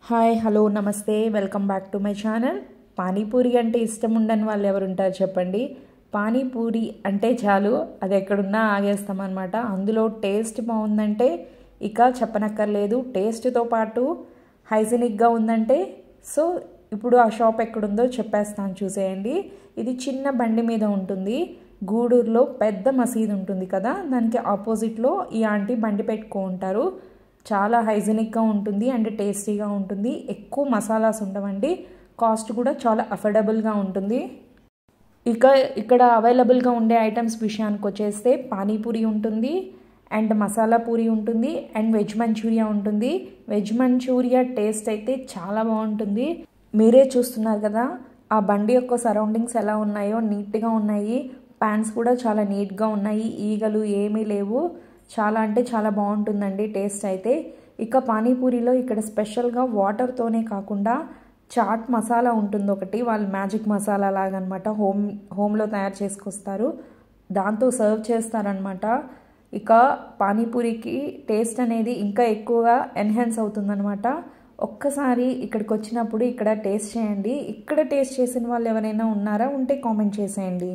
Hi hello నమస్తే welcome back to my channel. Panipuri అంటే ఇష్టం ఉండని వాళ్ళు ఎవరు ఉంటారు చెప్పండి. పానీపూరి అంటే చాలు అది ఎక్కడున్నా ఆగేస్తామన్నమాట. అందులో టేస్ట్ బాగుందంటే ఇక చెప్పనక్కర్లేదు. టేస్ట్తో పాటు హైజీనిక్గా ఉందంటే సో ఇప్పుడు ఆ షాప్ ఎక్కడుందో చెప్పేస్తాను, చూసేయండి. ఇది చిన్న బండి మీద ఉంటుంది. గూడూరులో పెద్ద మసీదు ఉంటుంది కదా, దానికి ఆపోజిట్లో ఈ ఆంటీ బండి పెట్టుకుంటారు. చాలా హైజీనిక్గా ఉంటుంది అండ్ టేస్టీగా ఉంటుంది. ఎక్కువ మసాలాస్ ఉండవండి. కాస్ట్ కూడా చాలా అఫోర్డబుల్గా ఉంటుంది. ఇక్కడ అవైలబుల్గా ఉండే ఐటమ్స్ విషయానికి వచ్చేస్తే పానీపూరి ఉంటుంది అండ్ మసాలా పూరి ఉంటుంది అండ్ వెజ్ మంచూరియా ఉంటుంది. వెజ్ మంచూరియా టేస్ట్ అయితే చాలా బాగుంటుంది. మీరే చూస్తున్నారు కదా ఆ బండి యొక్క సరౌండింగ్స్ ఎలా ఉన్నాయో, నీట్గా ఉన్నాయి. ప్యాన్స్ కూడా చాలా నీట్గా ఉన్నాయి. ఈగలు ఏమీ లేవు. చాలా అంటే చాలా బాగుంటుందండి టేస్ట్ అయితే. ఇక పానీపూరిలో ఇక్కడ స్పెషల్గా వాటర్తోనే కాకుండా చాట్ మసాలా ఉంటుంది ఒకటి, వాళ్ళు మ్యాజిక్ మసాలా లాగనమాట. హోమ్లో తయారు చేసుకొస్తారు, దాంతో సర్వ్ చేస్తారనమాట. ఇక పానీపూరికి టేస్ట్ అనేది ఇంకా ఎక్కువగా ఎన్హాన్స్ అవుతుందనమాట. ఒక్కసారి ఇక్కడికి వచ్చినప్పుడు ఇక్కడ టేస్ట్ చేయండి. ఇక్కడ టేస్ట్ చేసిన వాళ్ళు ఎవరైనా ఉన్నారా? ఉంటే కామెంట్ చేసేయండి.